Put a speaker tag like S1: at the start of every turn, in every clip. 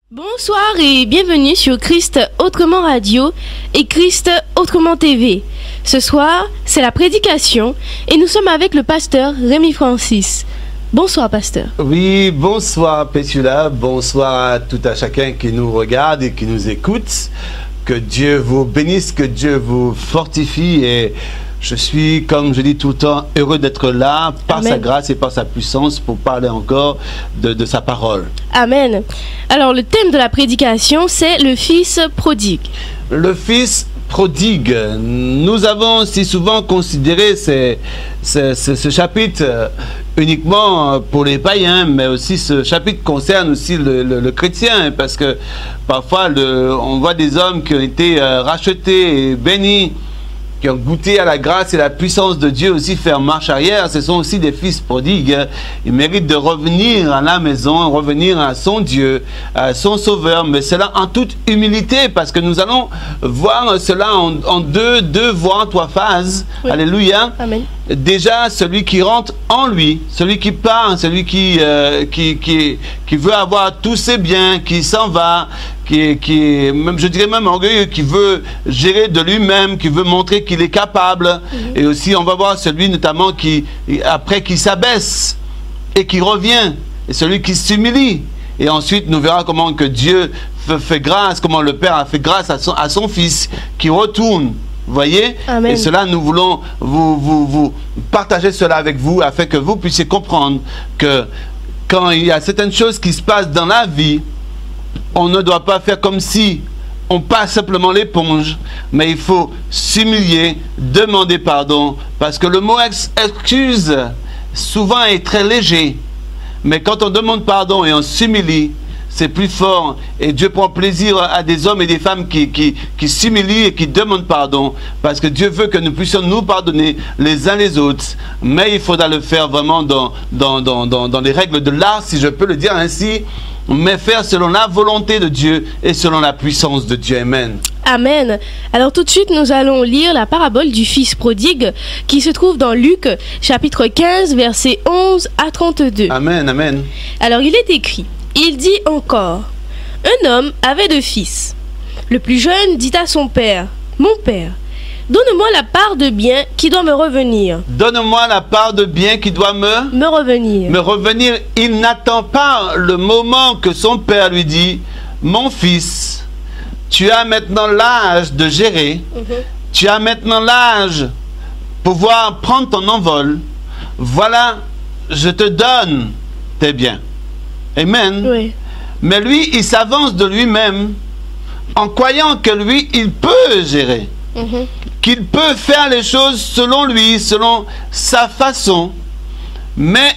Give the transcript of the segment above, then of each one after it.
S1: Bonsoir et bienvenue sur Christ Autrement Radio et Christ Autrement TV. Ce soir, c'est la prédication et nous sommes avec le pasteur Rémi Francis. Bonsoir pasteur.
S2: Oui, bonsoir Pétula, bonsoir à tout à chacun qui nous regarde et qui nous écoute. Que Dieu vous bénisse, que Dieu vous fortifie et je suis, comme je dis tout le temps, heureux d'être là par Amen. Sa grâce et par sa puissance pour parler encore de sa parole.
S1: Amen. Alors le thème de la prédication, c'est le fils prodigue.
S2: Le fils prodigue. Nous avons si souvent considéré ce chapitre uniquement pour les païens, mais aussi ce chapitre concerne aussi le chrétien, parce que parfois on voit des hommes qui ont été rachetés et bénis, qui ont goûté à la grâce et la puissance de Dieu aussi faire marche arrière. Ce sont aussi des fils prodigues. Ils méritent de revenir à la maison, revenir à son Dieu, à son Sauveur, mais cela en toute humilité, parce que nous allons voir cela en deux voire trois phases. Oui. Alléluia. Amen. Déjà, celui qui rentre en lui, celui qui part, celui qui veut avoir tous ses biens, qui s'en va, qui est même, je dirais même orgueilleux, qui veut gérer de lui-même, qui veut montrer qu'il est capable. Et aussi, on va voir celui notamment qui s'abaisse et qui revient, et celui qui s'humilie. Et ensuite, nous verrons comment que Dieu fait grâce, comment le Père a fait grâce à son Fils qui retourne. Vous voyez? Amen. Et cela, nous voulons vous partager cela avec vous afin que vous puissiez comprendre que quand il y a certaines choses qui se passent dans la vie, on ne doit pas faire comme si on passe simplement l'éponge, mais il faut s'humilier, demander pardon, parce que le mot excuse souvent est très léger, mais quand on demande pardon et on s'humilie, c'est plus fort, et Dieu prend plaisir à des hommes et des femmes qui s'humilient et qui demandent pardon, parce que Dieu veut que nous puissions nous pardonner les uns les autres, mais il faudra le faire vraiment dans les règles de l'art, si je peux le dire ainsi, mais faire selon la volonté de Dieu et selon la puissance de Dieu. Amen.
S1: Amen. Alors tout de suite, nous allons lire la parabole du fils prodigue qui se trouve dans Luc, chapitre 15, versets 11 à 32.
S2: Amen, amen.
S1: Alors il est écrit, il dit encore, un homme avait 2 fils. Le plus jeune dit à son père, mon père, donne-moi la part de bien qui doit me revenir.
S2: Donne-moi la part de bien qui doit me
S1: revenir.
S2: Me revenir. Il n'attend pas le moment que son père lui dit, mon fils, tu as maintenant l'âge de gérer. Tu as maintenant l'âge pour pouvoir prendre ton envol. Voilà, je te donne tes biens. Amen.
S1: Oui.
S2: Mais lui, il s'avance de lui-même en croyant que lui, il peut gérer. Qu'il peut faire les choses selon lui, selon sa façon, mais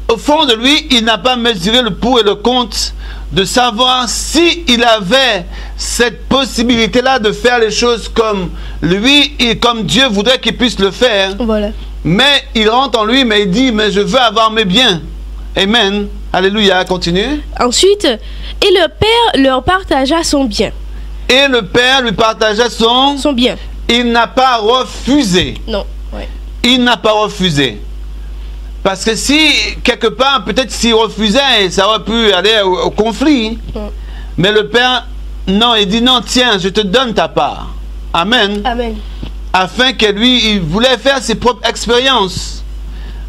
S2: au fond de lui, il n'a pas mesuré le pour et le contre de savoir si il avait cette possibilité-là de faire les choses comme lui et comme Dieu voudrait qu'il puisse le faire.
S1: Voilà.
S2: Mais il rentre en lui, mais il dit, mais je veux avoir mes biens. Amen. Alléluia. Continue.
S1: Ensuite, et le père leur partagea son bien.
S2: Et le père lui partagea son
S1: bien.
S2: Il n'a pas refusé.
S1: Non. Ouais.
S2: Il n'a pas refusé. Parce que si, quelque part, peut-être s'il refusait, ça aurait pu aller au conflit. Mais le père, non, il dit non, tiens, je te donne ta part. Amen.
S1: Amen.
S2: Afin que lui, il voulait faire ses propres expériences.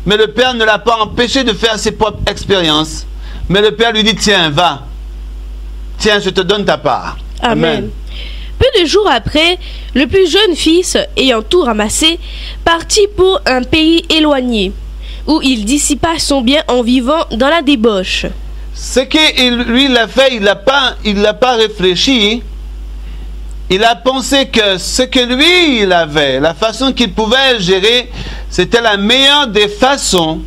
S2: Mais le père ne l'a pas empêché de faire ses propres expériences. Mais le père lui dit, tiens, va. Tiens, je te donne ta part.
S1: Amen. Peu de jours après, le plus jeune fils, ayant tout ramassé, partit pour un pays éloigné. où il dissipa son bien en vivant dans la débauche.
S2: Ce qu'il lui l'a fait, il l'a pas réfléchi. Il a pensé que ce que lui il avait, la façon qu'il pouvait gérer, c'était la meilleure des façons.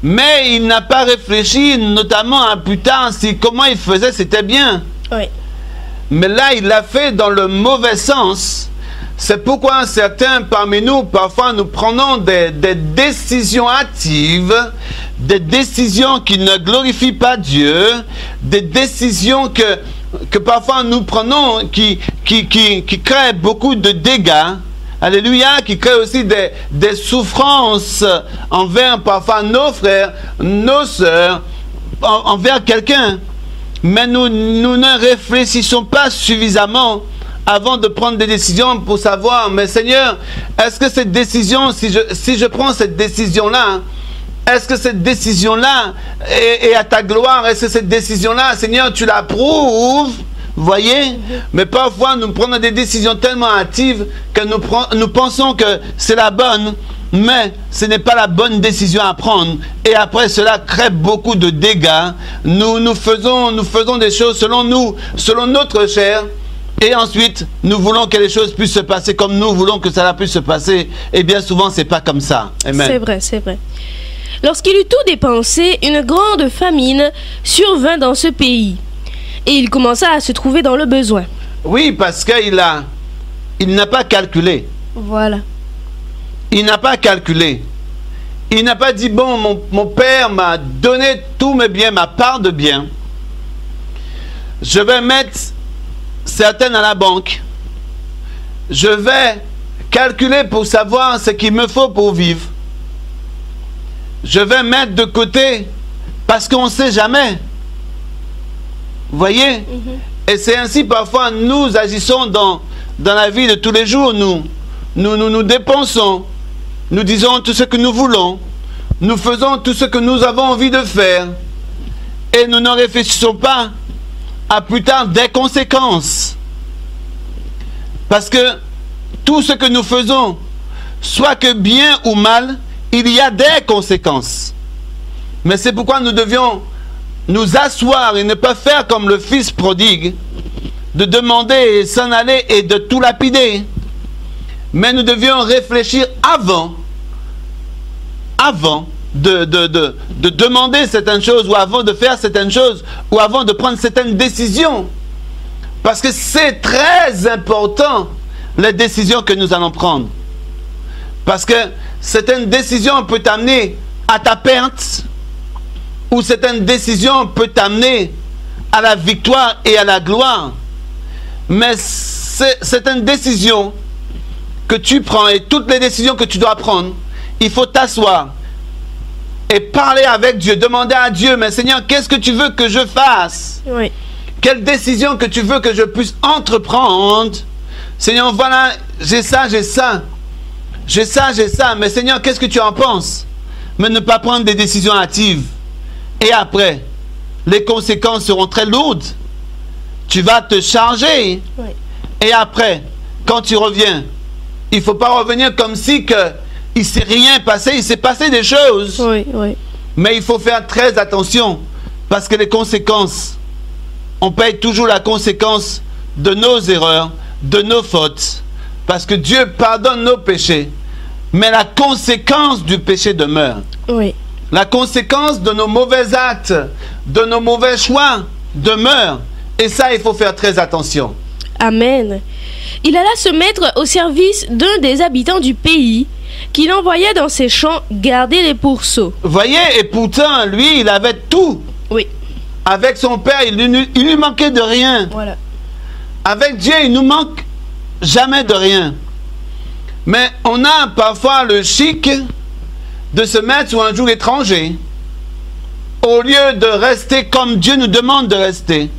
S2: Mais il n'a pas réfléchi, notamment à plus tard, si comment il faisait, c'était bien.
S1: Oui.
S2: Mais là, il l'a fait dans le mauvais sens. C'est pourquoi certains parmi nous, parfois, nous prenons des décisions hâtives, des décisions qui ne glorifient pas Dieu, des décisions que parfois nous prenons qui créent beaucoup de dégâts. Alléluia, qui créent aussi des souffrances envers parfois nos frères, nos sœurs, envers quelqu'un. Mais nous ne réfléchissons pas suffisamment avant de prendre des décisions pour savoir, mais Seigneur, est-ce que cette décision, si je prends cette décision-là, est-ce que cette décision-là est à ta gloire? Est-ce que cette décision-là, Seigneur, tu l'approuves? Voyez? Mais parfois, nous prenons des décisions tellement hâtives que nous pensons que c'est la bonne, mais ce n'est pas la bonne décision à prendre. Et après, cela crée beaucoup de dégâts. Nous faisons des choses selon nous, selon notre chair. Et ensuite, nous voulons que les choses puissent se passer comme nous voulons que cela puisse se passer. Et bien souvent, ce n'est pas comme ça. Amen.
S1: C'est vrai, c'est vrai. Lorsqu'il eut tout dépensé, une grande famine survint dans ce pays. Et il commença à se trouver dans le besoin.
S2: Oui, parce qu'il n'a pas calculé.
S1: Voilà.
S2: Il n'a pas calculé. Il n'a pas dit, bon, mon père m'a donné tous mes biens, ma part de biens. Je vais mettre certaines à la banque. Je vais calculer pour savoir ce qu'il me faut pour vivre. Je vais mettre de côté parce qu'on ne sait jamais. Vous voyez? Et c'est ainsi parfois nous agissons dans la vie de tous les jours. Nous dépensons. Nous disons tout ce que nous voulons. Nous faisons tout ce que nous avons envie de faire. Et nous ne réfléchissons pas à plus tard des conséquences. Parce que tout ce que nous faisons, soit que bien ou mal, il y a des conséquences. Mais c'est pourquoi nous devions nous asseoir et ne pas faire comme le fils prodigue, de demander et s'en aller et de tout lapider. Mais nous devions réfléchir avant de demander certaines choses, ou avant de faire certaines choses, ou avant de prendre certaines décisions. Parce que c'est très important, les décisions que nous allons prendre. Parce que certaines décisions peuvent t'amener à ta perte, ou certaines décisions peuvent t'amener à la victoire et à la gloire. Mais certaines décisions que tu prends, et toutes les décisions que tu dois prendre, il faut t'asseoir et parler avec Dieu, demander à Dieu, mais Seigneur, qu'est-ce que tu veux que je fasse?
S1: Oui.
S2: Quelle décision que tu veux que je puisse entreprendre? Seigneur, voilà, j'ai ça, j'ai ça. J'ai ça, j'ai ça. Mais Seigneur, qu'est-ce que tu en penses? Mais ne pas prendre des décisions hâtives. Et après, les conséquences seront très lourdes. Tu vas te charger.
S1: Oui.
S2: Et après, quand tu reviens, il ne faut pas revenir comme si il ne s'est rien passé. Il s'est passé des choses.
S1: Oui, oui.
S2: Mais il faut faire très attention. Parce que les conséquences, on paye toujours la conséquence de nos erreurs, de nos fautes. Parce que Dieu pardonne nos péchés. Mais la conséquence du péché demeure.
S1: Oui.
S2: La conséquence de nos mauvais actes, de nos mauvais choix demeure. Et ça, il faut faire très attention.
S1: Amen. Il alla se mettre au service d'un des habitants du pays, qu'il envoyait dans ses champs garder les pourceaux.
S2: Voyez, et pourtant, lui, il avait tout.
S1: Oui.
S2: Avec son père, il lui manquait de rien.
S1: Voilà.
S2: Avec Dieu, il nous manque jamais de rien. Mais on a parfois le chic de se mettre sur un joug étranger au lieu de rester comme Dieu nous demande de rester,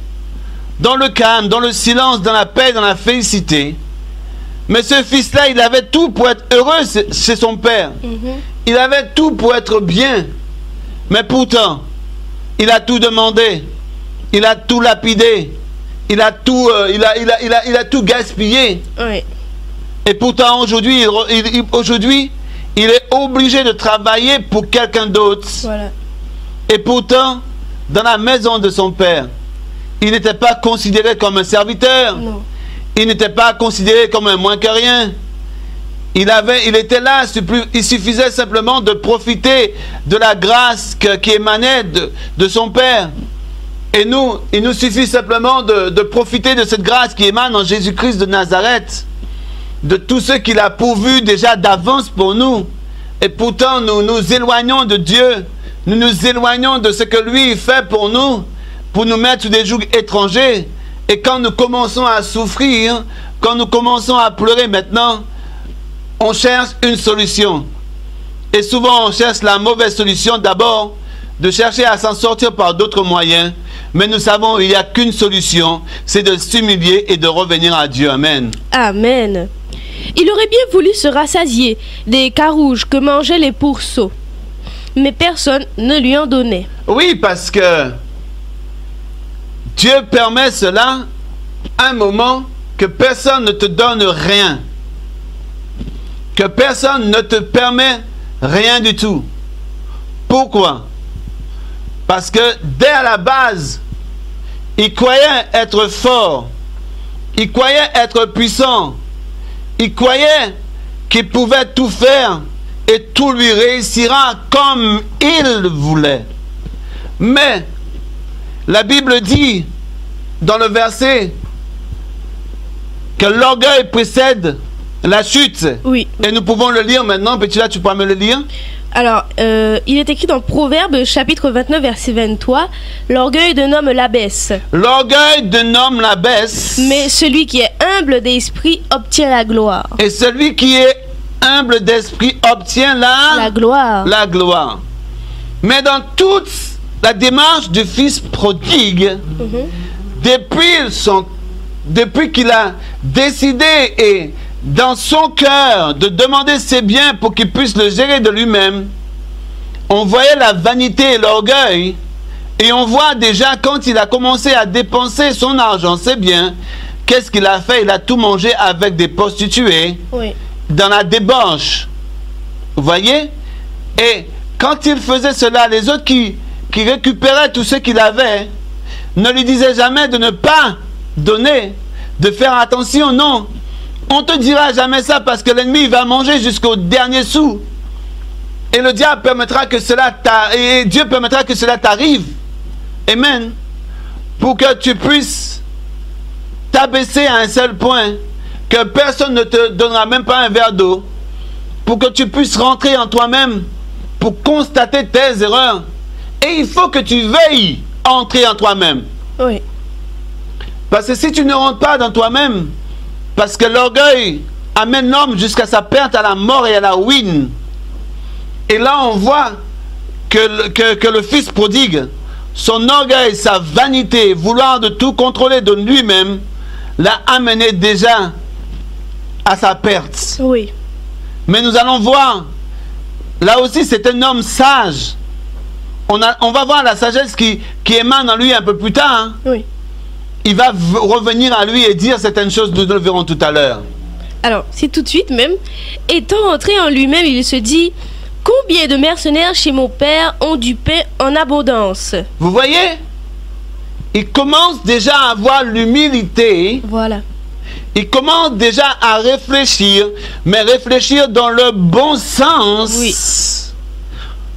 S2: dans le calme, dans le silence, dans la paix, dans la félicité. Mais ce fils-là, il avait tout pour être heureux chez son père. Il avait tout pour être bien. Mais pourtant, il a tout demandé. Il a tout lapidé. Il a tout, il a tout gaspillé.
S1: Oui.
S2: Et pourtant, aujourd'hui, il est obligé de travailler pour quelqu'un d'autre.
S1: Voilà.
S2: Et pourtant, dans la maison de son père, il n'était pas considéré comme un serviteur.
S1: Non.
S2: Il n'était pas considéré comme un moins que rien. Il était là, il suffisait simplement de profiter de la grâce qui émanait de son père. Et nous, il nous suffit simplement de profiter de cette grâce qui émane en Jésus-Christ de Nazareth, de tout ce qu'il a pourvu déjà d'avance pour nous. Et pourtant, nous nous éloignons de Dieu, nous nous éloignons de ce que lui fait pour nous mettre sous des jougs étrangers. Et quand nous commençons à souffrir, quand nous commençons à pleurer maintenant, on cherche une solution. Et souvent, on cherche la mauvaise solution d'abord, de chercher à s'en sortir par d'autres moyens. Mais nous savons qu'il n'y a qu'une solution, c'est de s'humilier et de revenir à Dieu. Amen.
S1: Amen. Il aurait bien voulu se rassasier des carouges que mangeaient les pourceaux, mais personne ne lui en donnait.
S2: Oui, parce que Dieu permet cela un moment que personne ne te donne rien. Que personne ne te permet rien du tout. Pourquoi? Parce que dès à la base, il croyait être fort, il croyait être puissant, il croyait qu'il pouvait tout faire et tout lui réussira comme il voulait. Mais la Bible dit dans le verset que l'orgueil précède la chute.
S1: Oui.
S2: Et nous pouvons le lire maintenant. Petit là, tu pourras me le lire?
S1: Alors, il est écrit dans Proverbes, chapitre 29, verset 23, « L'orgueil d'un homme l'abaisse.
S2: L'orgueil d'un homme l'abaisse.
S1: Mais celui qui est humble d'esprit obtient la gloire. »
S2: Et celui qui est humble d'esprit obtient
S1: La gloire.
S2: la gloire. Mais dans toute la démarche du fils prodigue, depuis qu'il a décidé et dans son cœur de demander ses biens pour qu'il puisse le gérer de lui-même, on voyait la vanité et l'orgueil, et on voit déjà quand il a commencé à dépenser son argent, ses biens, qu'est-ce qu'il a fait? Il a tout mangé avec des prostituées,
S1: Oui.
S2: dans la débauche. Vous voyez? Et quand il faisait cela, les autres qui récupéraient tout ce qu'il avait, ne lui disaient jamais de ne pas donner, de faire attention, non. On te dira jamais ça parce que l'ennemi va manger jusqu'au dernier sou. Et le diable permettra que cela et Dieu permettra que cela t'arrive. Amen. Pour que tu puisses t'abaisser à un seul point, que personne ne te donnera même pas un verre d'eau, pour que tu puisses rentrer en toi-même, pour constater tes erreurs. Et il faut que tu veuilles entrer en toi-même.
S1: Oui.
S2: Parce que si tu ne rentres pas dans toi-même, parce que l'orgueil amène l'homme jusqu'à sa perte, à la mort et à la ruine. Et là, on voit que le fils prodigue, son orgueil, sa vanité, vouloir de tout contrôler de lui-même, l'a amené déjà à sa perte.
S1: Oui.
S2: Mais nous allons voir, là aussi, c'est un homme sage. On va voir la sagesse qui émane en lui un peu plus tard. Hein.
S1: Oui.
S2: Il va revenir à lui et dire certaines choses, nous le verrons tout à l'heure.
S1: Alors, c'est tout de suite même. Étant entré en lui-même, il se dit, « Combien de mercenaires chez mon père ont du pain en abondance ?»
S2: Vous voyez? Il commence déjà à avoir l'humilité.
S1: Voilà.
S2: Il commence déjà à réfléchir, mais réfléchir dans le bon sens.
S1: Oui.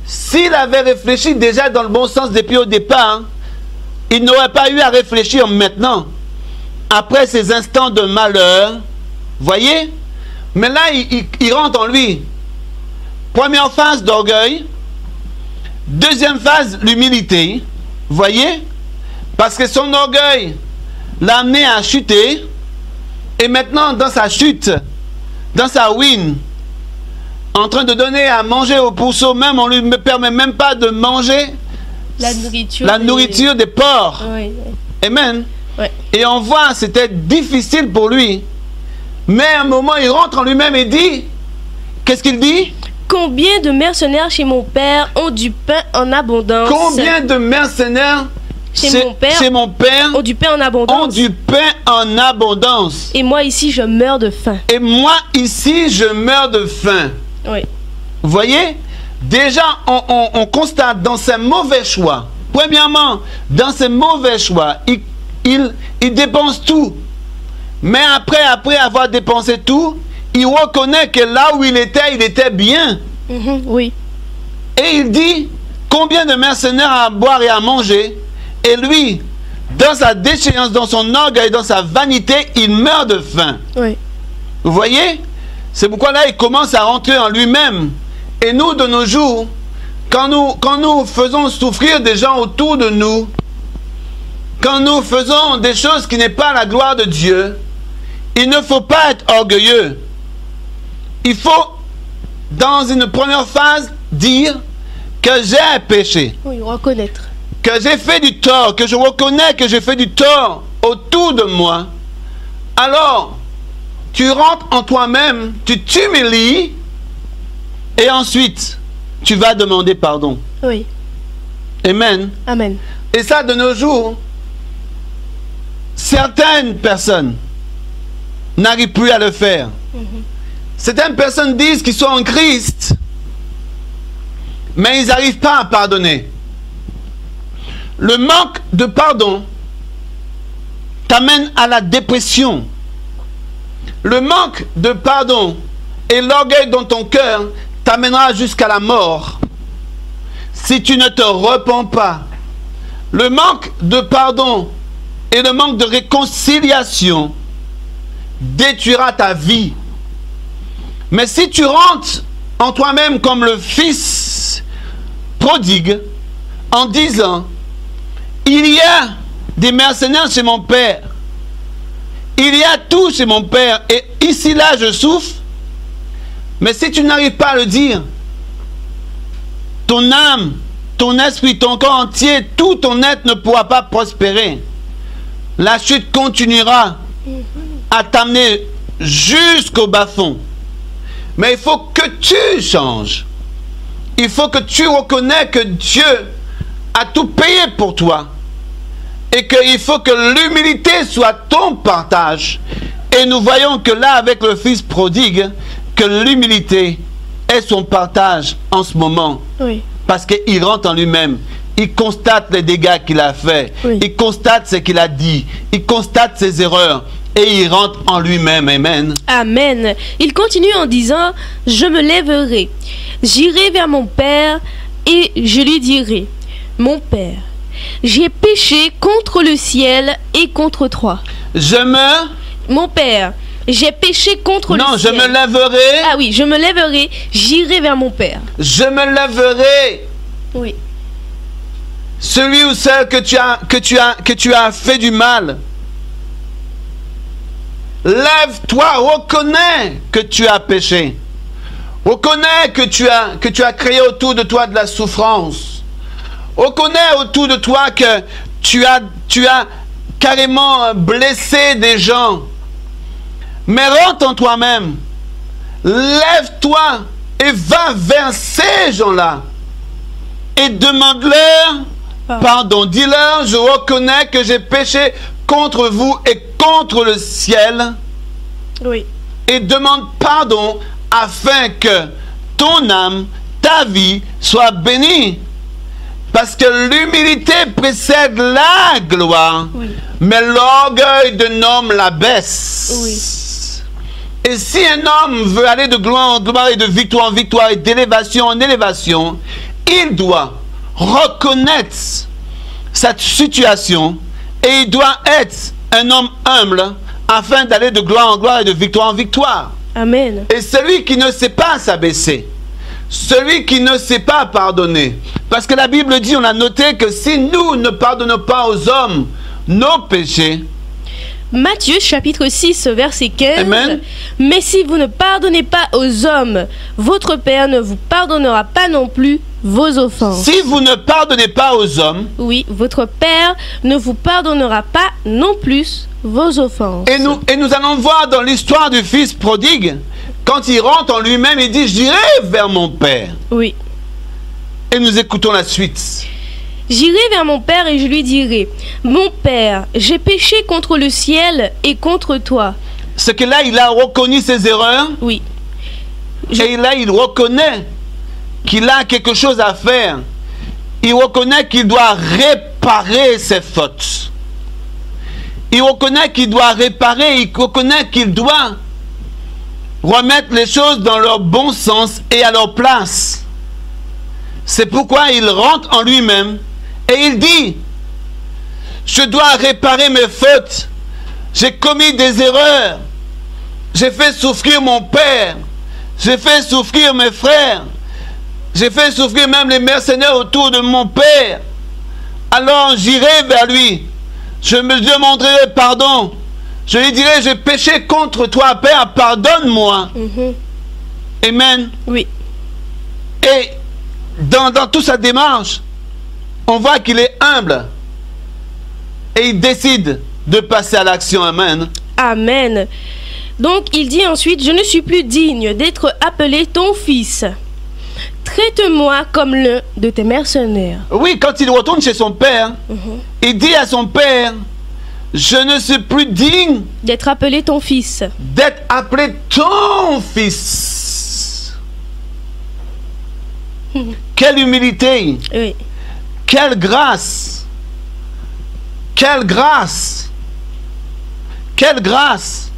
S2: S'il avait réfléchi déjà dans le bon sens depuis au départ, il n'aurait pas eu à réfléchir maintenant, après ces instants de malheur. Voyez? Mais là, il rentre en lui. Première phase d'orgueil. Deuxième phase, l'humilité. Voyez? Parce que son orgueil l'a amené à chuter. Et maintenant, dans sa chute, dans sa ruine, en train de donner à manger aux pourceaux, même on ne lui permet même pas de manger la nourriture des porcs.
S1: Oui.
S2: Amen.
S1: Oui.
S2: Et on voit, c'était difficile pour lui. Mais à un moment, il rentre en lui-même et dit, qu'est-ce qu'il dit?
S1: Combien de mercenaires chez mon père ont du pain en abondance?
S2: Combien de mercenaires chez mon père
S1: ont du pain en abondance?
S2: Ont du pain en abondance.
S1: Et moi ici, je meurs de faim.
S2: Et moi ici, je meurs de faim.
S1: Oui.
S2: Vous voyez? Déjà, on constate dans ses mauvais choix. Premièrement, dans ses mauvais choix, il dépense tout. Mais après avoir dépensé tout, il reconnaît que là où il était bien.
S1: Oui.
S2: Et il dit, combien de mercenaires à boire et à manger? Et lui, dans sa déchéance, dans son orgueil, dans sa vanité, il meurt de faim.
S1: Oui.
S2: Vous voyez? C'est pourquoi là, il commence à rentrer en lui-même. Et nous, de nos jours, quand nous faisons souffrir des gens autour de nous, quand nous faisons des choses qui n'est pas la gloire de Dieu, il ne faut pas être orgueilleux. Il faut, dans une première phase, dire que j'ai péché.
S1: Oui, reconnaître.
S2: Que j'ai fait du tort, que je reconnais que j'ai fait du tort autour de moi. Alors, tu rentres en toi-même, tu t'humilies, et ensuite, tu vas demander pardon.
S1: Oui.
S2: Amen.
S1: Amen.
S2: Et ça, de nos jours, certaines personnes n'arrivent plus à le faire. Certaines personnes disent qu'ils sont en Christ, mais ils n'arrivent pas à pardonner. Le manque de pardon t'amène à la dépression. Le manque de pardon et l'orgueil dans ton cœur t'amènera jusqu'à la mort si tu ne te repens pas. Le manque de pardon et le manque de réconciliation détruira ta vie. Mais si tu rentres en toi-même comme le fils prodigue en disant, il y a des mercenaires chez mon père, il y a tout chez mon père, et ici là je souffre. Mais si tu n'arrives pas à le dire, ton âme, ton esprit, ton corps entier, tout ton être ne pourra pas prospérer. La chute continuera à t'amener jusqu'au bas-fond. Mais il faut que tu changes. Il faut que tu reconnais que Dieu a tout payé pour toi. Et qu'il faut que l'humilité soit ton partage. Et nous voyons que là, avec le fils prodigue, que l'humilité est son partage en ce moment.
S1: Oui.
S2: Parce qu'il rentre en lui-même. Il constate les dégâts qu'il a fait.
S1: Oui.
S2: Il constate ce qu'il a dit. Il constate ses erreurs. Et il rentre en lui-même. Amen.
S1: Amen. Il continue en disant, je me lèverai, j'irai vers mon père et je lui dirai, mon père, j'ai péché contre le ciel et contre toi. Mon père, j'ai péché contre le ciel.
S2: Non, je me lèverai.
S1: Ah oui, je me lèverai, j'irai vers mon père.
S2: Je me lèverai.
S1: Oui.
S2: Celui ou celle que tu as fait du mal. Lève-toi, reconnais que tu as péché. Reconnais que tu as créé autour de toi de la souffrance. Reconnais autour de toi que tu as carrément blessé des gens. Mais rentre en toi-même. Lève-toi et va vers ces gens-là. Et demande-leur pardon. Dis-leur, je reconnais que j'ai péché contre vous et contre le ciel.
S1: Oui.
S2: Et demande pardon afin que ton âme, ta vie soit bénie. Parce que l'humilité précède la gloire,
S1: Oui.
S2: mais l'orgueil d'un homme la baisse.
S1: Oui.
S2: Et si un homme veut aller de gloire en gloire et de victoire en victoire et d'élévation en élévation, il doit reconnaître sa situation et il doit être un homme humble afin d'aller de gloire en gloire et de victoire en victoire.
S1: Amen.
S2: Et celui qui ne sait pas s'abaisser, celui qui ne sait pas pardonner, parce que la Bible dit, on a noté que si nous ne pardonnons pas aux hommes nos péchés,
S1: Matthieu chapitre 6 verset 15.
S2: Amen.
S1: Mais si vous ne pardonnez pas aux hommes, votre Père ne vous pardonnera pas non plus vos offenses.
S2: si vous ne pardonnez pas aux hommes,
S1: Oui, votre Père ne vous pardonnera pas non plus vos offenses.
S2: et nous allons voir dans l'histoire du fils prodigue, quand il rentre en lui-même, il dit, j'irai vers mon Père.
S1: Oui.
S2: Et nous écoutons la suite.
S1: J'irai vers mon Père et je lui dirai, mon Père, j'ai péché contre le ciel et contre toi.
S2: Ce que là, il a reconnu ses erreurs,
S1: Oui.
S2: et là, il reconnaît qu'il a quelque chose à faire, il reconnaît qu'il doit réparer ses fautes. Il reconnaît qu'il doit réparer, il reconnaît qu'il doit remettre les choses dans leur bon sens et à leur place. C'est pourquoi il rentre en lui-même et il dit, je dois réparer mes fautes. J'ai commis des erreurs. J'ai fait souffrir mon père. J'ai fait souffrir mes frères. J'ai fait souffrir même les mercenaires autour de mon père. Alors j'irai vers lui. Je me demanderai pardon. Je lui dirai, j'ai péché contre toi, Père, pardonne-moi. Amen.
S1: Oui.
S2: Et dans toute sa démarche, on voit qu'il est humble. Et il décide de passer à l'action. Amen.
S1: Amen. Donc il dit ensuite, je ne suis plus digne d'être appelé ton fils. Traite-moi comme l'un de tes mercenaires.
S2: Oui, quand il retourne chez son père, il dit à son père, je ne suis plus digne
S1: d'être appelé ton fils.
S2: D'être appelé ton fils. Quelle humilité.
S1: Oui.
S2: Quelle grâce. Quelle grâce. Quelle grâce.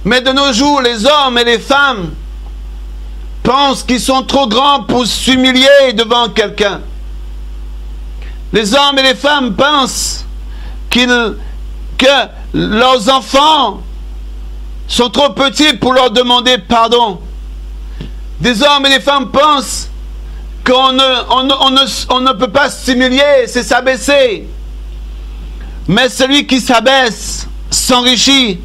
S2: Mais de nos jours, les hommes et les femmes pensent qu'ils sont trop grands pour s'humilier devant quelqu'un. Les hommes et les femmes pensent que leurs enfants sont trop petits pour leur demander pardon. Des hommes et des femmes pensent qu'on ne peut pas s'humilier, c'est s'abaisser. Mais celui qui s'abaisse s'enrichit.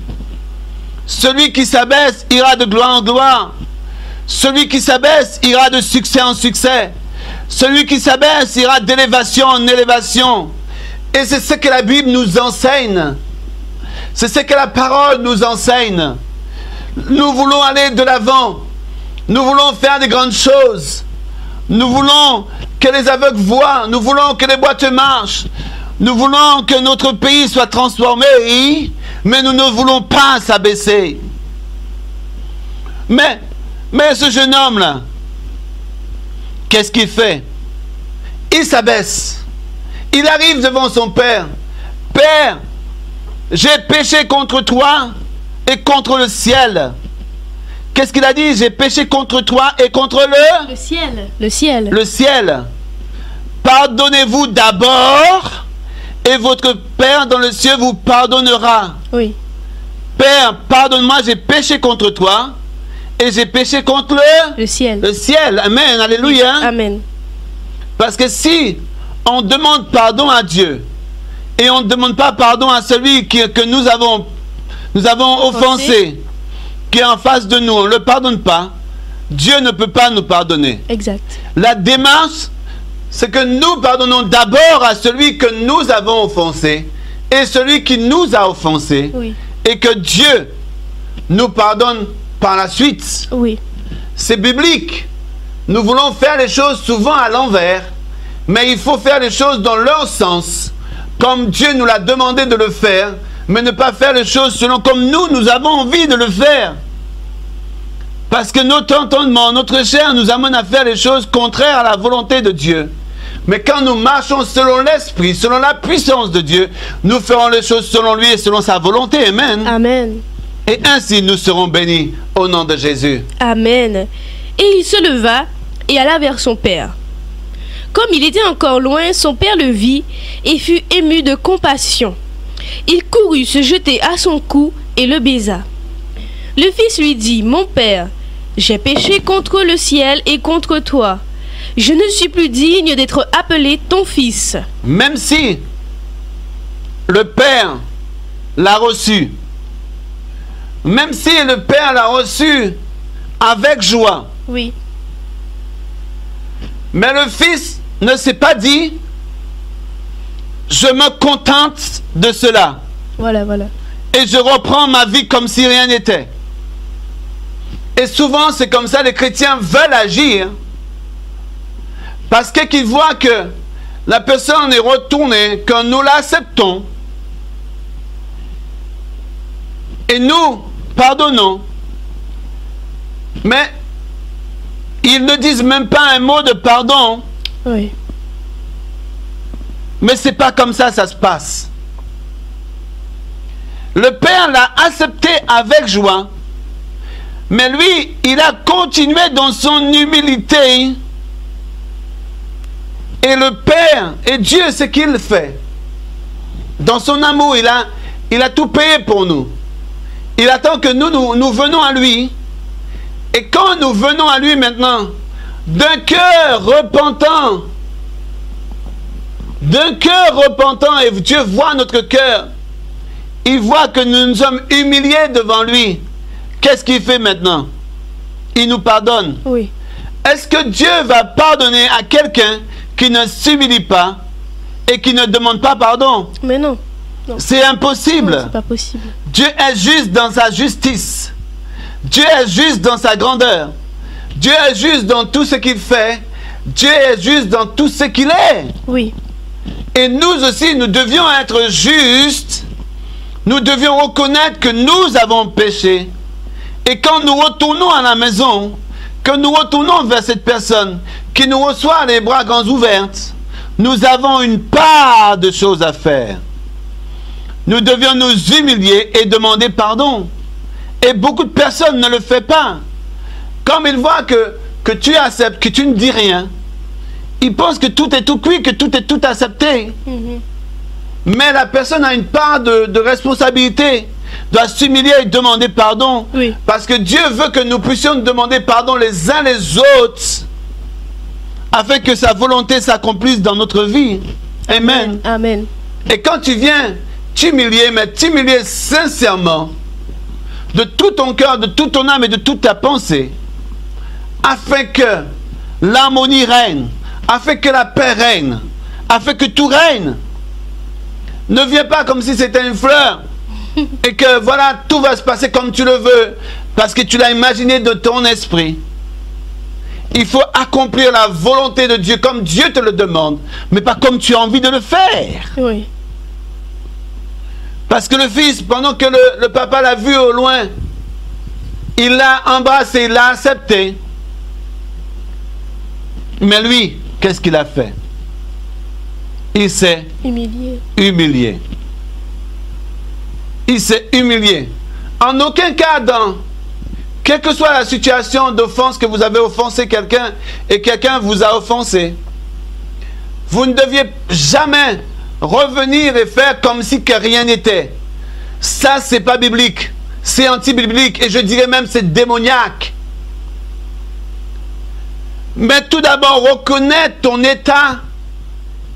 S2: Celui qui s'abaisse ira de gloire en gloire. Celui qui s'abaisse ira de succès en succès. Celui qui s'abaisse ira d'élévation en élévation. Et c'est ce que la Bible nous enseigne. C'est ce que la parole nous enseigne. Nous voulons aller de l'avant. Nous voulons faire des grandes choses. Nous voulons que les aveugles voient. Nous voulons que les boiteux marchent. Nous voulons que notre pays soit transformé. Mais nous ne voulons pas s'abaisser. Mais ce jeune homme-là, qu'est-ce qu'il fait? Il s'abaisse. Il arrive devant son père. Père, j'ai péché contre toi et contre le ciel. Qu'est-ce qu'il a dit? J'ai péché contre toi et contre
S1: le ciel. Le ciel.
S2: Le ciel. Pardonnez-vous d'abord et votre Père dans le ciel vous pardonnera.
S1: Oui.
S2: Père, pardonne-moi, j'ai péché contre toi et j'ai péché contre
S1: le ciel.
S2: Le ciel. Amen. Alléluia.
S1: Amen.
S2: Parce que si on demande pardon à Dieu et on ne demande pas pardon à celui que nous avons offensé, qui est en face de nous, on ne le pardonne pas, Dieu ne peut pas nous pardonner.
S1: Exact.
S2: La démarche, c'est que nous pardonnons d'abord à celui que nous avons offensé et celui qui nous a offensé,
S1: oui.
S2: Et que Dieu nous pardonne par la suite.
S1: Oui.
S2: C'est biblique. Nous voulons faire les choses souvent à l'envers, mais il faut faire les choses dans leur sens, comme Dieu nous l'a demandé de le faire, mais ne pas faire les choses selon comme nous avons envie de le faire. Parce que notre entendement, notre chair nous amène à faire les choses contraires à la volonté de Dieu. Mais quand nous marchons selon l'Esprit, selon la puissance de Dieu, nous ferons les choses selon lui et selon sa volonté. Amen.
S1: Amen.
S2: Et ainsi nous serons bénis au nom de Jésus.
S1: Amen. Et il se leva et alla vers son père. Comme il était encore loin, son père le vit et fut ému de compassion. Il courut se jeter à son cou et le baisa. Le fils lui dit, mon père, j'ai péché contre le ciel et contre toi. Je ne suis plus digne d'être appelé ton fils.
S2: Même si le père l'a reçu, même si le père l'a reçu avec joie,
S1: oui.
S2: Mais le fils ne s'est pas dit, je me contente de cela.
S1: Voilà, voilà.
S2: Et je reprends ma vie comme si rien n'était. Et souvent, c'est comme ça, les chrétiens veulent agir. Parce qu'ils voient que la personne est retournée, que nous l'acceptons. Et nous pardonnons. Mais Ils ne disent même pas un mot de pardon.
S1: Oui.
S2: Mais c'est pas comme ça se passe. Le Père l'a accepté avec joie. Mais lui, il a continué dans son humilité. Et le Père, et Dieu, ce qu'il fait, dans son amour, il a tout payé pour nous. Il attend que nous venons à lui. Et quand nous venons à lui maintenant, d'un cœur repentant, et Dieu voit notre cœur, il voit que nous nous sommes humiliés devant lui. Qu'est-ce qu'il fait maintenant? Il nous pardonne.
S1: Oui.
S2: Est-ce que Dieu va pardonner à quelqu'un qui ne s'humilie pas et qui ne demande pas pardon?
S1: Mais non. Non.
S2: C'est impossible.
S1: C'est pas possible.
S2: Dieu est juste dans sa justice. Dieu est juste dans sa grandeur. Dieu est juste dans tout ce qu'il fait. Dieu est juste dans tout ce qu'il est.
S1: Oui.
S2: Et nous aussi, nous devions être justes. Nous devions reconnaître que nous avons péché. Et quand nous retournons à la maison, que nous retournons vers cette personne qui nous reçoit les bras grands ouverts, nous avons une part de choses à faire. Nous devions nous humilier et demander pardon. Et beaucoup de personnes ne le font pas. Comme ils voient que tu acceptes, que tu ne dis rien, ils pensent que tout est tout cuit, que tout est tout accepté. Mais la personne a une part de responsabilité, doit s'humilier et demander pardon.
S1: Oui.
S2: Parce que Dieu veut que nous puissions demander pardon les uns les autres, afin que sa volonté s'accomplisse dans notre vie. Amen.
S1: Amen.
S2: Et quand tu viens t'humilier, mais t'humilier sincèrement, de tout ton cœur, de toute ton âme et de toute ta pensée, afin que l'harmonie règne, afin que la paix règne, afin que tout règne. Ne viens pas comme si c'était une fleur et que voilà, tout va se passer comme tu le veux, parce que tu l'as imaginé de ton esprit. Il faut accomplir la volonté de Dieu comme Dieu te le demande, mais pas comme tu as envie de le faire.
S1: Oui.
S2: Parce que le fils, pendant que le papa l'a vu au loin, il l'a embrassé, il l'a accepté. Mais lui, qu'est-ce qu'il a fait? Il s'est humilié. Il s'est humilié. En aucun cas, quelle que soit la situation d'offense que vous avez offensé quelqu'un et quelqu'un vous a offensé, vous ne deviez jamais revenir et faire comme si que rien n'était. Ça, c'est pas biblique. C'est anti-biblique et je dirais même c'est démoniaque. Mais tout d'abord, reconnais ton état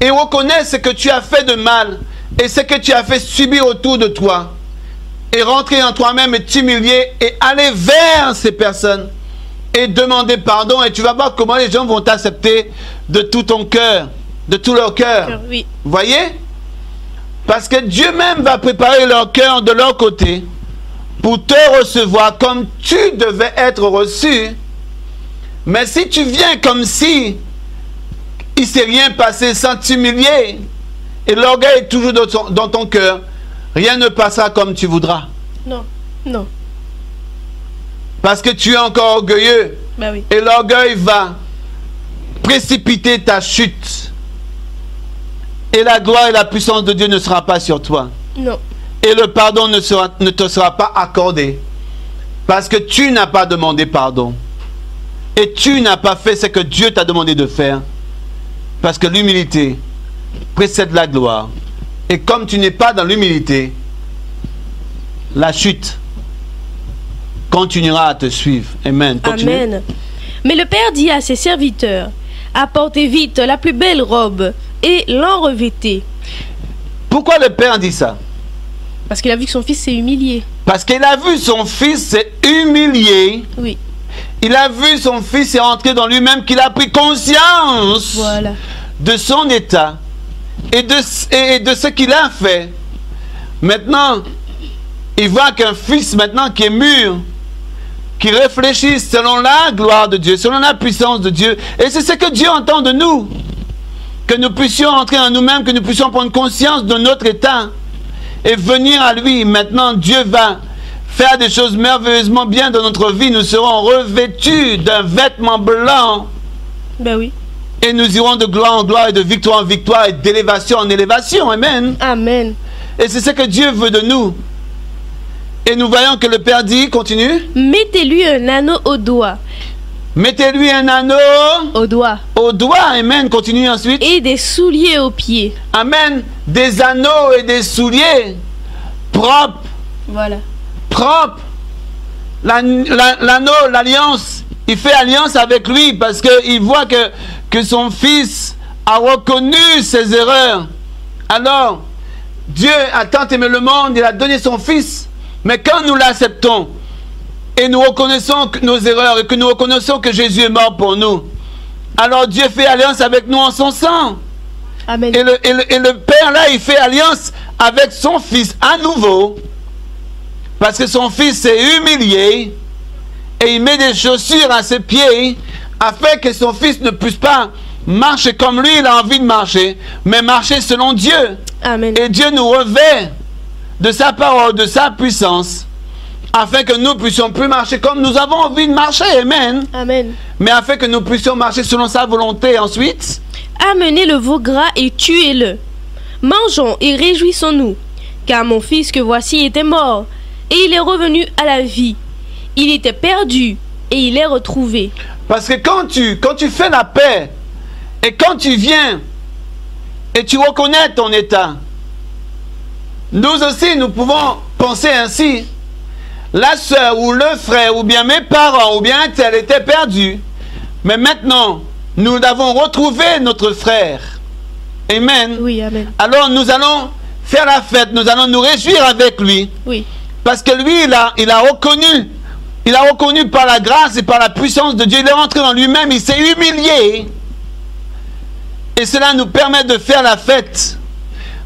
S2: et reconnais ce que tu as fait de mal et ce que tu as fait subir autour de toi. Et rentrer en toi-même et t'humilier et aller vers ces personnes et demander pardon. Et tu vas voir comment les gens vont t'accepter de tout ton cœur, de tout leur cœur.
S1: Oui.
S2: Voyez? Parce que Dieu même va préparer leur cœur de leur côté pour te recevoir comme tu devais être reçu. Mais si tu viens comme si il ne s'est rien passé sans t'humilier et l'orgueil est toujours dans ton cœur, rien ne passera comme tu voudras.
S1: Non, non.
S2: Parce que tu es encore orgueilleux.
S1: Bah oui.
S2: Et l'orgueil va précipiter ta chute. Et la gloire et la puissance de Dieu ne sera pas sur toi.
S1: Non.
S2: Et le pardon ne te sera pas accordé. Parce que tu n'as pas demandé pardon. Et tu n'as pas fait ce que Dieu t'a demandé de faire. Parce que l'humilité précède la gloire. Et comme tu n'es pas dans l'humilité, la chute continuera à te suivre. Amen. Continue.
S1: Amen. Mais le Père dit à ses serviteurs, apportez vite la plus belle robe et l'en revêtez.
S2: Pourquoi le Père dit ça?
S1: Parce qu'il a vu que son fils s'est humilié.
S2: Parce qu'il a vu son fils s'est humilié.
S1: Oui.
S2: Il a vu son fils est rentré dans lui-même, qu'il a pris conscience
S1: Voilà.
S2: de son état et de ce qu'il a fait. Maintenant, il voit qu'un fils maintenant qui est mûr, qui réfléchit selon la gloire de Dieu, selon la puissance de Dieu. Et c'est ce que Dieu entend de nous. Que nous puissions entrer en nous-mêmes, que nous puissions prendre conscience de notre état et venir à lui. Maintenant, Dieu va faire des choses merveilleusement bien dans notre vie, nous serons revêtus d'un vêtement blanc.
S1: Ben oui.
S2: Et nous irons de gloire en gloire et de victoire en victoire et d'élévation en élévation. Amen.
S1: Amen.
S2: Et c'est ce que Dieu veut de nous. Et nous voyons que le Père dit, continue.
S1: Mettez-lui un anneau au doigt.
S2: Mettez-lui un anneau
S1: Au doigt.
S2: au doigt. Amen. Continue ensuite.
S1: Et des souliers aux pieds.
S2: Amen. Des anneaux et des souliers propres.
S1: Voilà.
S2: Propres. L'anneau, l'alliance. Il fait alliance avec lui parce qu'il voit que son fils a reconnu ses erreurs. Alors, Dieu a tant aimé le monde, il a donné son fils. Mais quand nous l'acceptons et nous reconnaissons nos erreurs et que nous reconnaissons que Jésus est mort pour nous, alors Dieu fait alliance avec nous en son sang.
S1: Amen.
S2: Et le Père là, il fait alliance avec son fils à nouveau. Parce que son fils s'est humilié et il met des chaussures à ses pieds afin que son fils ne puisse pas marcher comme lui, il a envie de marcher, mais marcher selon Dieu.
S1: Amen.
S2: Et Dieu nous revêt de sa parole, de sa puissance, afin que nous puissions plus marcher comme nous avons envie de marcher. Amen.
S1: Amen.
S2: Mais afin que nous puissions marcher selon sa volonté. Ensuite,
S1: Amenez le veau gras et tuez-le. Mangeons et réjouissons-nous, car mon fils que voici était mort, et il est revenu à la vie. Il était perdu, et il est retrouvé.
S2: parce que quand tu fais la paix, et quand tu viens, et tu reconnais ton état, nous aussi, nous pouvons penser ainsi. La sœur ou le frère, ou bien mes parents, ou bien un tel était perdu. Mais maintenant, nous avons retrouvé notre frère. Amen.
S1: Oui, amen.
S2: Alors nous allons faire la fête, nous allons nous réjouir avec lui.
S1: Oui.
S2: Parce que lui, il a reconnu par la grâce et par la puissance de Dieu, il est rentré dans lui-même, il s'est humilié. Et cela nous permet de faire la fête.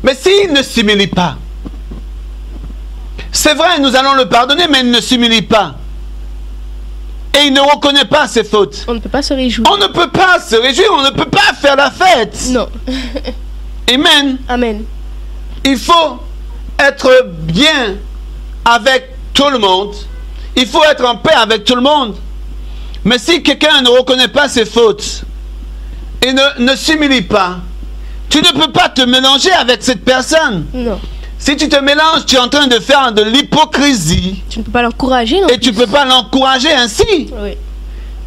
S2: Mais s'il ne s'humilie pas, c'est vrai, nous allons le pardonner, mais il ne s'humilie pas. Et il ne reconnaît pas ses fautes.
S1: On ne peut pas se réjouir.
S2: On ne peut pas se réjouir, on ne peut pas faire la fête.
S1: Non.
S2: Amen.
S1: Amen.
S2: Il faut être bien avec tout le monde. Il faut être en paix avec tout le monde. Mais si quelqu'un ne reconnaît pas ses fautes et ne s'humilie pas, tu ne peux pas te mélanger avec cette personne.
S1: Non.
S2: Si tu te mélanges, tu es en train de faire de l'hypocrisie.
S1: Tu ne peux pas l'encourager, non?
S2: Et tu ne peux pas l'encourager ainsi.
S1: Oui.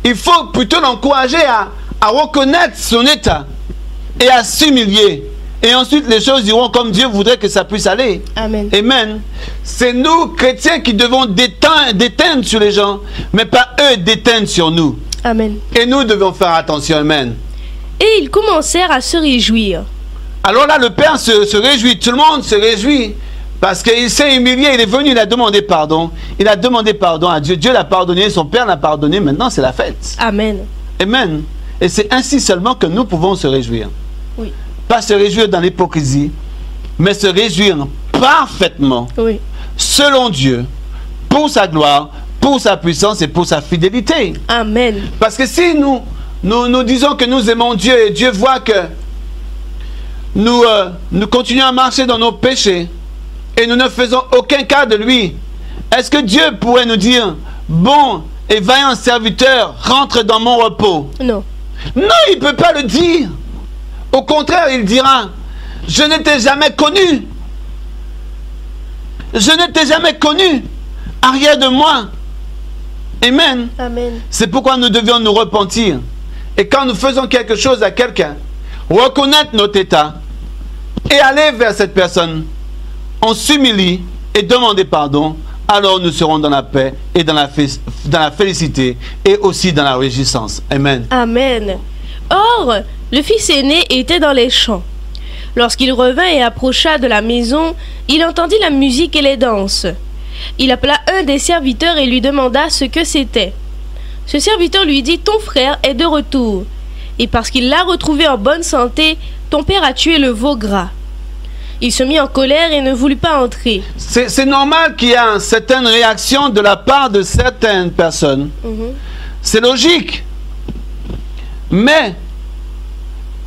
S2: Il faut plutôt l'encourager à reconnaître son état et à s'humilier. Et ensuite, les choses iront comme Dieu voudrait que ça puisse aller.
S1: Amen.
S2: Amen. C'est nous, chrétiens, qui devons déteindre sur les gens, mais pas eux déteindre sur nous.
S1: Amen.
S2: Et nous devons faire attention. Amen.
S1: Et ils commencèrent à se réjouir.
S2: Alors là, le Père se réjouit. Tout le monde se réjouit. Parce qu'il s'est humilié. Il est venu, il a demandé pardon. Il a demandé pardon à Dieu. Dieu l'a pardonné, son Père l'a pardonné. Maintenant, c'est la fête.
S1: Amen.
S2: Amen. Et c'est ainsi seulement que nous pouvons se réjouir.
S1: Oui.
S2: Pas se réjouir dans l'hypocrisie, mais se réjouir parfaitement,
S1: Oui.
S2: selon Dieu, pour sa gloire, pour sa puissance et pour sa fidélité.
S1: Amen.
S2: Parce que si nous disons que nous aimons Dieu et Dieu voit que nous continuons à marcher dans nos péchés et nous ne faisons aucun cas de lui, est-ce que Dieu pourrait nous dire, bon et vaillant serviteur, rentre dans mon repos?
S1: Non.
S2: Non, il ne peut pas le dire. Au contraire, il dira, je ne t'ai jamais connu. Je ne t'ai jamais connu. Arrière de moi. Amen.
S1: Amen.
S2: C'est pourquoi nous devions nous repentir. Et quand nous faisons quelque chose à quelqu'un, reconnaître notre état et aller vers cette personne, on s'humilie et demander pardon, alors nous serons dans la paix et dans la félicité et aussi dans la réjouissance. Amen.
S1: Amen. Or, le fils aîné était dans les champs. Lorsqu'il revint et approcha de la maison, il entendit la musique et les danses. Il appela un des serviteurs et lui demanda ce que c'était. Ce serviteur lui dit, ton frère est de retour. Et parce qu'il l'a retrouvé en bonne santé, ton père a tué le veau gras. Il se mit en colère et ne voulut pas entrer.
S2: C'est normal qu'il y ait une certaine réaction de la part de certaines personnes. C'est logique. Mais,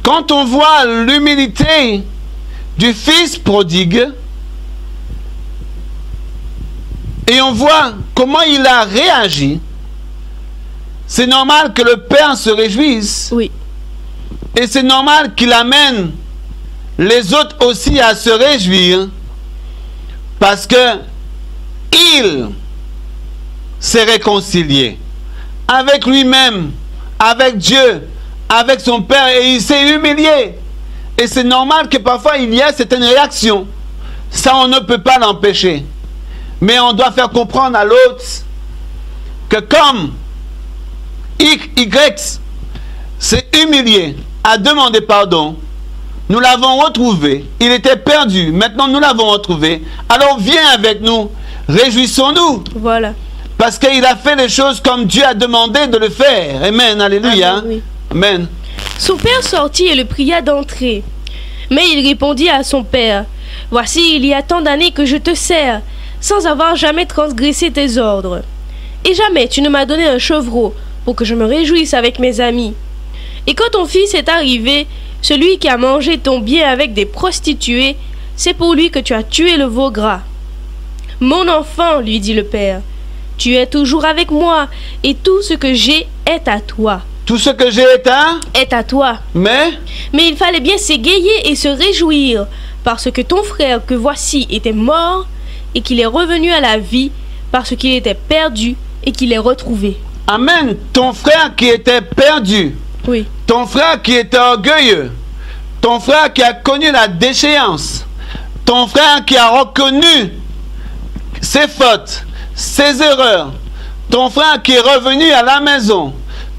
S2: quand on voit l'humilité du fils prodigue, Et on voit comment il a réagi. C'est normal que le Père se réjouisse.
S1: Oui.
S2: Et c'est normal qu'il amène les autres aussi à se réjouir. Parce que il s'est réconcilié avec lui-même, avec Dieu, avec son Père, et il s'est humilié. Et c'est normal que parfois il y a certaines réactions. Ça, on ne peut pas l'empêcher. Mais on doit faire comprendre à l'autre que comme Y s'est humilié, a demandé pardon, nous l'avons retrouvé. Il était perdu. Maintenant, nous l'avons retrouvé. Alors, viens avec nous. Réjouissons-nous.
S1: Voilà.
S2: Parce qu'il a fait les choses comme Dieu a demandé de le faire. Amen. Alléluia.
S1: Amen, oui.
S2: Amen.
S1: Son père sortit et le pria d'entrer. Mais il répondit à son père, « Voici, il y a tant d'années que je te sers, sans avoir jamais transgressé tes ordres. Et jamais tu ne m'as donné un chevreau pour que je me réjouisse avec mes amis. Et quand ton fils est arrivé, celui qui a mangé ton bien avec des prostituées, c'est pour lui que tu as tué le veau gras. Mon enfant, lui dit le père, tu es toujours avec moi, et tout ce que j'ai est à toi. »
S2: Tout ce que j'ai
S1: est à toi.
S2: Mais
S1: il fallait bien s'égayer et se réjouir, parce que ton frère que voici était mort, et qu'il est revenu à la vie, parce qu'il était perdu, et qu'il est retrouvé.
S2: Amen. Ton frère qui était perdu.
S1: Oui.
S2: Ton frère qui était orgueilleux. Ton frère qui a connu la déchéance. Ton frère qui a reconnu ses fautes, ses erreurs. Ton frère qui est revenu à la maison.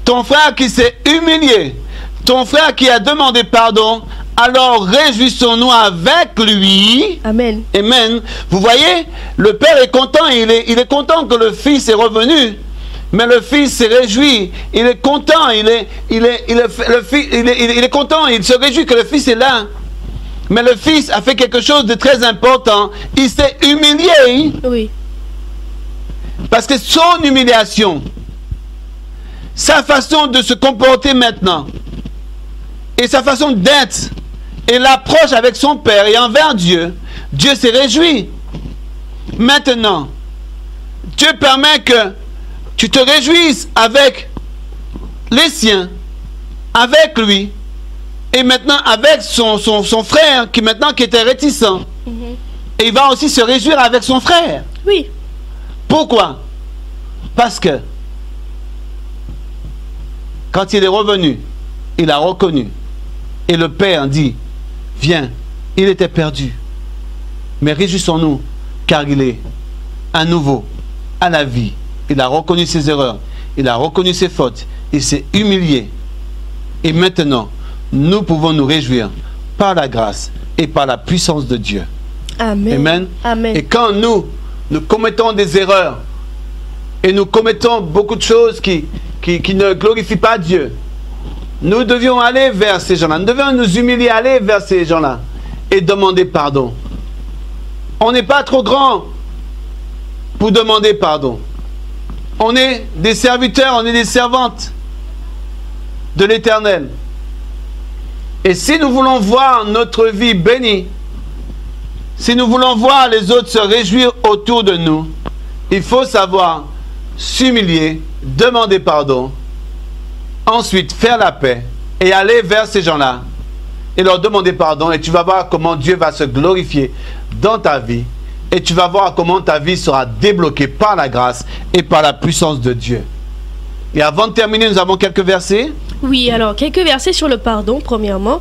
S2: Ton frère qui s'est humilié. Ton frère qui a demandé pardon. Alors réjouissons-nous avec lui.
S1: Amen.
S2: Amen. Vous voyez, le Père est content. Il est content que le Fils est revenu. Mais le Fils s'est réjoui. Il est content. Il est content. Il se réjouit que le Fils est là. Mais le Fils a fait quelque chose de très important. Il s'est humilié.
S1: Oui.
S2: Parce que son humiliation, sa façon de se comporter maintenant, et sa façon d'être, et l'approche avec son Père et envers Dieu, Dieu s'est réjoui. Maintenant, Dieu permet que tu te réjouisses avec les siens, avec lui, et maintenant avec son frère qui était réticent. Et il va aussi se réjouir avec son frère.
S1: Oui.
S2: Pourquoi? Parce que quand il est revenu, il a reconnu. Et le Père dit, viens, il était perdu. Mais réjouissons-nous, car il est à nouveau à la vie. Il a reconnu ses erreurs, il a reconnu ses fautes, il s'est humilié. Et maintenant, nous pouvons nous réjouir par la grâce et par la puissance de Dieu.
S1: Amen.
S2: Amen.
S1: Amen.
S2: Et quand nous commettons des erreurs, et nous commettons beaucoup de choses qui ne glorifient pas Dieu, nous devions aller vers ces gens-là. Nous devions nous humilier, aller vers ces gens-là et demander pardon. On n'est pas trop grand pour demander pardon. On est des serviteurs, on est des servantes de l'Éternel. Et si nous voulons voir notre vie bénie, si nous voulons voir les autres se réjouir autour de nous, il faut savoir s'humilier, demander pardon, ensuite faire la paix et aller vers ces gens-là et leur demander pardon, et tu vas voir comment Dieu va se glorifier dans ta vie, et tu vas voir comment ta vie sera débloquée par la grâce et par la puissance de Dieu. Et avant de terminer, nous avons quelques versets.
S1: Oui, alors quelques versets sur le pardon, premièrement,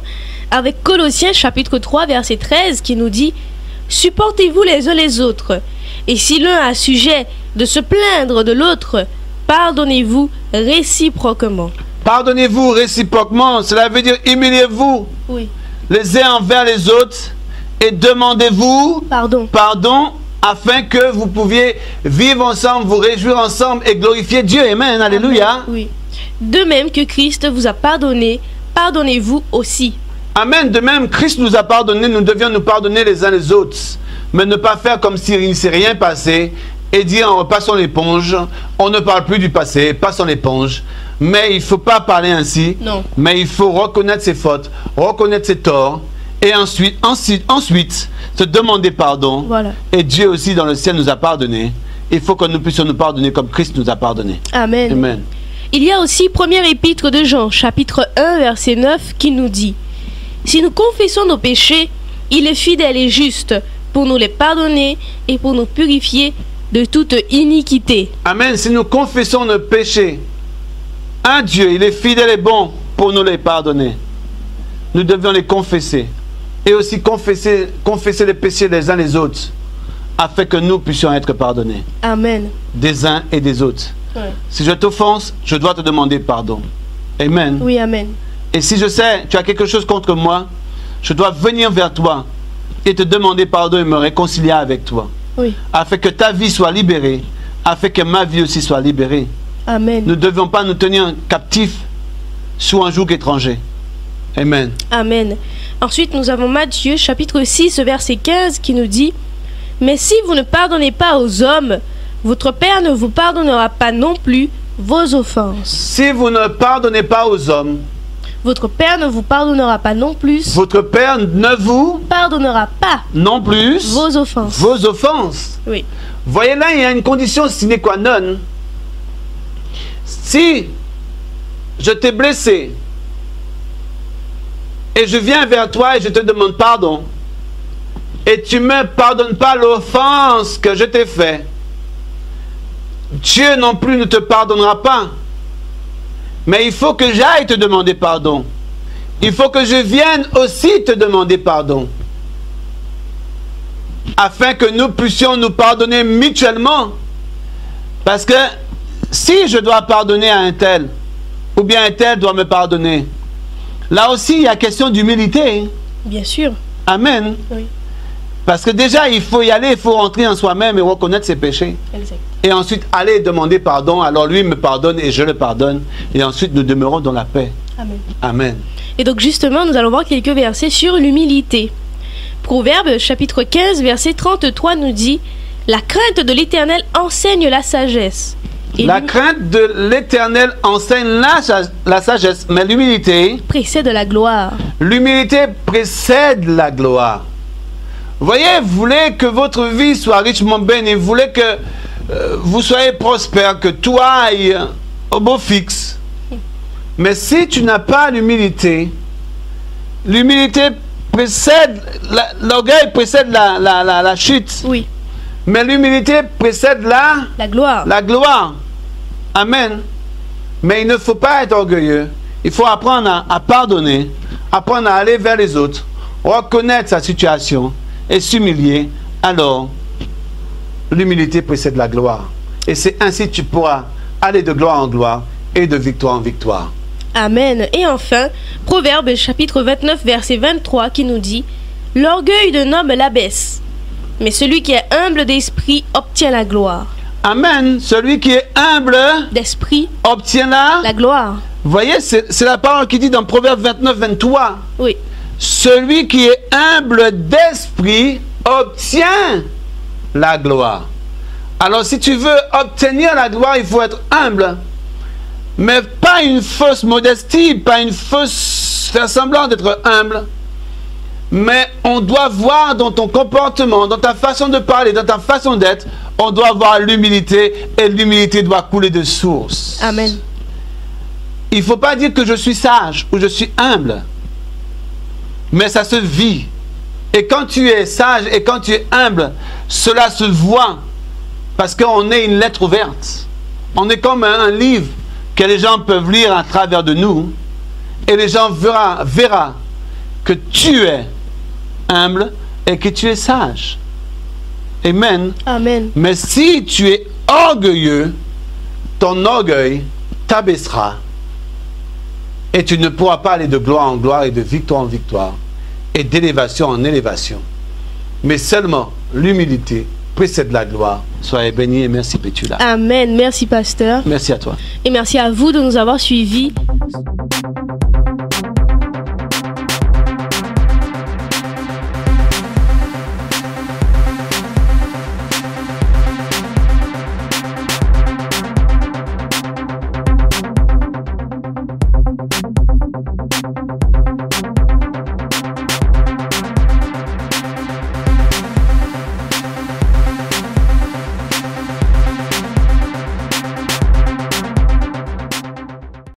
S1: avec Colossiens chapitre 3 verset 13 qui nous dit « Supportez-vous les uns les autres, et si l'un a sujet de se plaindre de l'autre, pardonnez-vous réciproquement. »
S2: Pardonnez-vous réciproquement, cela veut dire humiliez-vous
S1: Oui.
S2: les uns envers les autres et demandez-vous pardon afin que vous pouviez vivre ensemble, vous réjouir ensemble et glorifier Dieu. Amen. Alléluia.
S1: Amen. Oui. De même que Christ vous a pardonné, pardonnez-vous aussi.
S2: Amen. De même, Christ nous a pardonné, nous devions nous pardonner les uns les autres, mais ne pas faire comme s'il ne s'est rien passé et dire passons l'éponge, on ne parle plus du passé, passons l'éponge. Mais il ne faut pas parler ainsi.
S1: Non.
S2: Mais il faut reconnaître ses fautes, reconnaître ses torts, et ensuite se demander pardon.
S1: Voilà.
S2: Et Dieu aussi dans le ciel nous a pardonné. il faut que nous puissions nous pardonner comme Christ nous a pardonné.
S1: Amen.
S2: Amen.
S1: Il y a aussi première épître de Jean, chapitre 1, verset 9, qui nous dit: si nous confessons nos péchés, il est fidèle et juste pour nous les pardonner et pour nous purifier de toute iniquité.
S2: Amen. Si nous confessons nos péchés, un Dieu, il est fidèle et bon pour nous les pardonner. Nous devions les confesser. Et aussi confesser les péchés des uns des autres, afin que nous puissions être pardonnés.
S1: Amen.
S2: Des uns et des autres.
S1: Ouais.
S2: Si je t'offense, je dois te demander pardon. Amen.
S1: Oui, amen.
S2: Et si je sais que tu as quelque chose contre moi, je dois venir vers toi et te demander pardon et me réconcilier avec toi.
S1: Oui.
S2: Afin que ta vie soit libérée, afin que ma vie aussi soit libérée.
S1: Amen.
S2: Nous ne devions pas nous tenir captifs sous un joug étranger. Amen.
S1: Amen. Ensuite, nous avons Matthieu, chapitre 6, verset 15, qui nous dit: mais si vous ne pardonnez pas aux hommes, votre Père ne vous pardonnera pas non plus vos offenses.
S2: Si vous ne pardonnez pas aux hommes,
S1: Votre Père ne vous pardonnera pas non plus,
S2: votre Père ne vous
S1: pardonnera pas
S2: non plus
S1: vos offenses.
S2: vos offenses.
S1: Oui.
S2: Voyez là, il y a une condition sine qua non. Si je t'ai blessé et je viens vers toi et je te demande pardon, et tu ne me pardonnes pas l'offense que je t'ai faite, Dieu non plus ne te pardonnera pas. Mais il faut que j'aille te demander pardon. Il faut que je vienne aussi te demander pardon. Afin que nous puissions nous pardonner mutuellement. Parce que si je dois pardonner à un tel, ou bien un tel doit me pardonner, là aussi il y a question d'humilité.
S1: Bien sûr.
S2: Amen.
S1: Oui.
S2: Parce que déjà il faut y aller, il faut rentrer en soi-même et reconnaître ses péchés.
S1: Exact.
S2: Et ensuite aller demander pardon. Alors lui me pardonne et je le pardonne. Et ensuite nous demeurons dans la paix.
S1: Amen.
S2: Amen.
S1: Et donc justement, nous allons voir quelques versets sur l'humilité. Proverbe chapitre 15, verset 33 nous dit: la crainte de l'Éternel enseigne la sagesse. Et
S2: La crainte de l'Éternel enseigne la sagesse, mais l'humilité
S1: précède la gloire.
S2: précède la gloire. Vous voyez, vous voulez que votre vie soit richement bénie, vous voulez que vous soyez prospère, que tout aille au beau fixe. Mais si tu n'as pas l'humilité, l'humilité précède, l'orgueil précède la chute.
S1: Oui.
S2: Mais l'humilité précède
S1: La gloire.
S2: la gloire. Amen. Mais il ne faut pas être orgueilleux. Il faut apprendre à pardonner, apprendre à aller vers les autres, reconnaître sa situation et s'humilier. Alors, l'humilité précède la gloire. Et c'est ainsi que tu pourras aller de gloire en gloire et de victoire en victoire.
S1: Amen. Et enfin, Proverbe chapitre 29, verset 23 qui nous dit: l'orgueil d'un homme l'abaisse, mais celui qui est humble d'esprit obtient la gloire.
S2: Amen. Celui qui est humble
S1: D'esprit,
S2: obtient la
S1: gloire.
S2: Vous voyez, c'est la parole qui dit dans Proverbe 29, 23.
S1: Oui.
S2: Celui qui est humble d'esprit obtient la gloire. Alors si tu veux obtenir la gloire, il faut être humble. Mais pas une fausse modestie, pas une fausse faire semblant d'être humble. Mais on doit voir dans ton comportement, dans ta façon de parler, dans ta façon d'être, on doit voir l'humilité, et l'humilité doit couler de source.
S1: Amen.
S2: Il ne faut pas dire que je suis sage ou je suis humble. Mais ça se vit. Et quand tu es sage et quand tu es humble, cela se voit. Parce qu'on est une lettre ouverte. On est comme un livre que les gens peuvent lire à travers de nous. Et les gens verront que tu es humble et que tu es sage. Amen.
S1: Amen.
S2: Mais si tu es orgueilleux, ton orgueil t'abaissera. Et tu ne pourras pas aller de gloire en gloire et de victoire en victoire et d'élévation en élévation. Mais seulement l'humilité précède la gloire. Soyez bénis et merci Pétula.
S1: Amen. Merci pasteur.
S2: Merci à toi.
S1: Et merci à vous de nous avoir suivis.